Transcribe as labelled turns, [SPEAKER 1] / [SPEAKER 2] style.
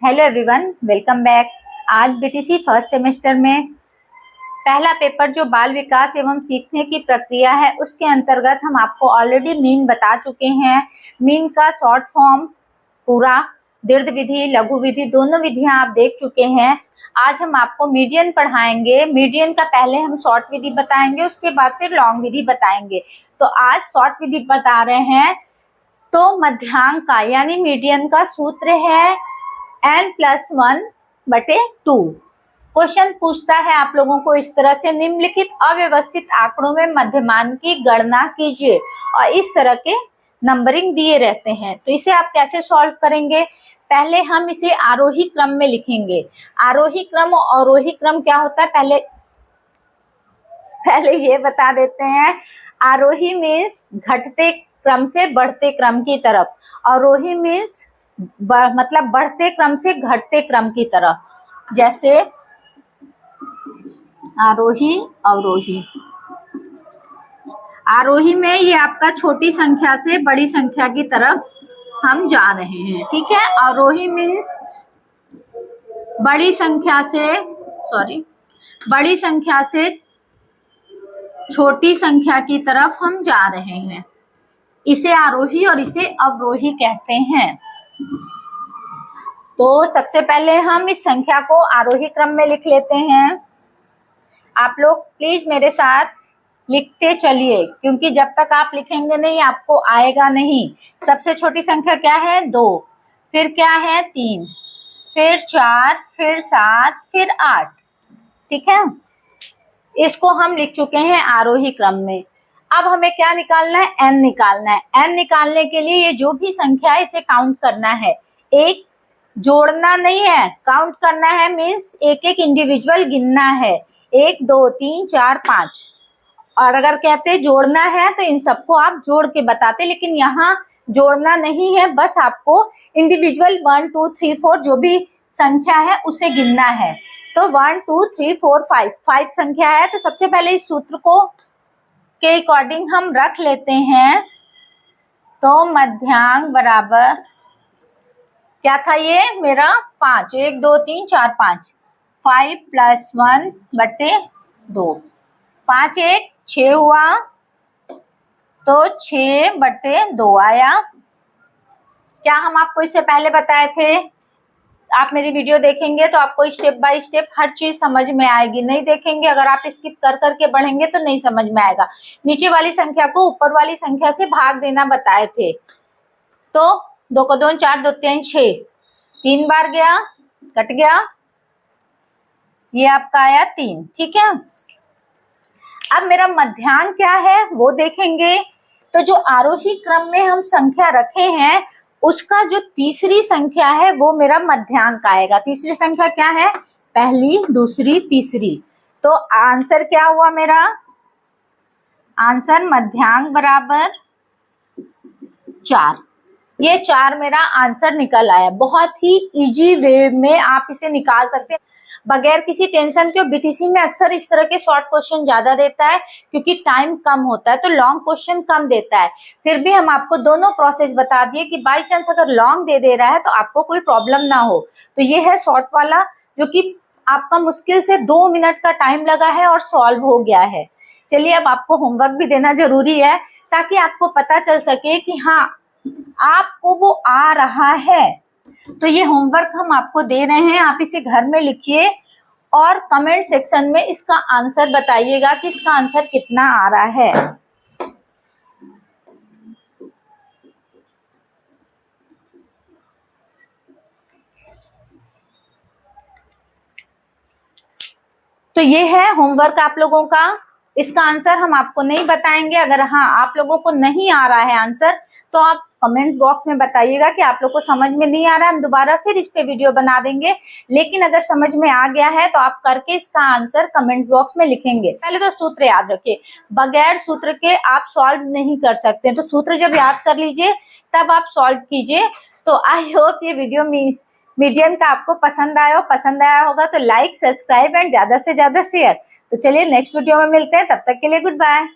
[SPEAKER 1] Hello everyone, welcome back. आज BTC first semester में पहला पेपर जो बाल विकास एवं सीखने की प्रक्रिया है उसके अंतर्गत हम आपको ऑलरेडी मीन बता चुके हैं। मीन का शॉर्ट फॉर्म पूरा, दीर्घ विधि, लघु विधि दोनों विधियां आप देख चुके हैं। आज हम आपको मीडियन पढ़ाएंगे। मीडियन का पहले हम शॉर्ट विधि बताएंगे, उसके बाद फिर लॉन्ग विधि बताएंगे। तो आज शॉर्ट विधि बता रहे हैं। तो मध्यांक का यानी मीडियन का सूत्र है n+1/2। क्वेश्चन पूछता है आप लोगों को इस तरह से, निम्नलिखित अव्यवस्थित आंकड़ों में मध्यमान की गणना कीजिए। और इस तरह के नंबरिंग दिए रहते हैं। तो इसे आप कैसे सॉल्व करेंगे? पहले हम इसे आरोही क्रम में लिखेंगे। आरोही क्रम और अवरोही क्रम क्या होता है पहले ये बता देते हैं। आरोही मीन्स घटते क्रम से बढ़ते क्रम की तरफ, अवरोही मीन्स मतलब बढ़ते क्रम से घटते क्रम की तरफ। जैसे आरोही अवरोही। आरोही में ये आपका छोटी संख्या से बड़ी संख्या की तरफ हम जा रहे हैं, ठीक है। अवरोही मीन्स बड़ी संख्या से छोटी संख्या की तरफ हम जा रहे हैं। इसे आरोही और इसे अवरोही कहते हैं। तो सबसे पहले हम इस संख्या को आरोही क्रम में लिख लेते हैं। आप लोग प्लीज मेरे साथ लिखते चलिए, क्योंकि जब तक आप लिखेंगे नहीं आपको आएगा नहीं। सबसे छोटी संख्या क्या है? 2, फिर क्या है? 3, फिर 4, फिर 7, फिर 8, ठीक है। इसको हम लिख चुके हैं आरोही क्रम में। अब हमें क्या निकालना है? n निकालना है। n निकालने के लिए ये जो भी संख्या है इसे काउंट करना है। एक जोड़ना नहीं है, काउंट करना है। मीन्स एक एक इंडिविजुअल गिनना है। 1 2 3 4 5। और अगर कहते जोड़ना है तो इन सबको आप जोड़ के बताते, लेकिन यहाँ जोड़ना नहीं है, बस आपको इंडिविजुअल 1 2 3 4 जो भी संख्या है उसे गिनना है। तो 1 2 3 4 5 संख्या है। तो सबसे पहले इस सूत्र को के अकॉर्डिंग हम रख लेते हैं। तो मध्यांक बराबर क्या था? ये मेरा 5, 1 2 3 4 5, 5 + 1/2। 5 1 6 हुआ, तो 6/2 आया। क्या हम आपको इससे पहले बताए थे? आप मेरी वीडियो देखेंगे तो आपको स्टेप बाय स्टेप हर चीज समझ में आएगी। नहीं देखेंगे, अगर आप स्किप कर करके बढ़ेंगे तो नहीं समझ में आएगा। नीचे वाली संख्या को ऊपर वाली संख्या से भाग देना बताए थे। तो 2 को 2 4 2 3 6, 3 बार गया, कट गया, ये आपका आया 3, ठीक है। अब मेरा मध्यांक क्या है वो देखेंगे। तो जो आरोही क्रम में हम संख्या रखे हैं उसका जो तीसरी संख्या है वो मेरा मध्यांक आएगा। तीसरी संख्या क्या है? पहली, दूसरी, तीसरी। तो आंसर क्या हुआ मेरा? आंसर मध्यांक बराबर 4। ये 4 मेरा आंसर निकल आया। बहुत ही इजी वे में आप इसे निकाल सकते हैं बगैर किसी टेंशन के। बीटीसी में अक्सर इस तरह के शॉर्ट क्वेश्चन ज्यादा देता है क्योंकि टाइम कम होता है, तो लॉन्ग क्वेश्चन कम देता है। फिर भी हम आपको दोनों प्रोसेस बता दिए कि बाई चांस अगर लॉन्ग दे रहा है तो आपको कोई प्रॉब्लम ना हो। तो ये है शॉर्ट वाला जो कि आपका मुश्किल से 2 मिनट का टाइम लगा है और सॉल्व हो गया है। चलिए, अब आपको होमवर्क भी देना जरूरी है ताकि आपको पता चल सके कि हाँ आपको वो आ रहा है। तो ये होमवर्क हम आपको दे रहे हैं, आप इसे घर में लिखिए और कमेंट सेक्शन में इसका आंसर बताइएगा कि इसका आंसर कितना आ रहा है। तो ये है होमवर्क आप लोगों का। इसका आंसर हम आपको नहीं बताएंगे। अगर हाँ आप लोगों को नहीं आ रहा है आंसर तो आप कमेंट बॉक्स में बताइएगा कि आप लोग को समझ में नहीं आ रहा है, हम दोबारा फिर इस पे वीडियो बना देंगे। लेकिन अगर समझ में आ गया है तो आप करके इसका आंसर कमेंट्स बॉक्स में लिखेंगे। पहले तो सूत्र याद रखिए, बगैर सूत्र के आप सॉल्व नहीं कर सकते। तो सूत्र जब याद कर लीजिए तब आप सॉल्व कीजिए। तो आई होप ये वीडियो मीडियन का आपको पसंद आया होगा तो लाइक, सब्सक्राइब एंड ज्यादा से ज्यादा शेयर। तो चलिए नेक्स्ट वीडियो में मिलते हैं, तब तक के लिए गुड बाय।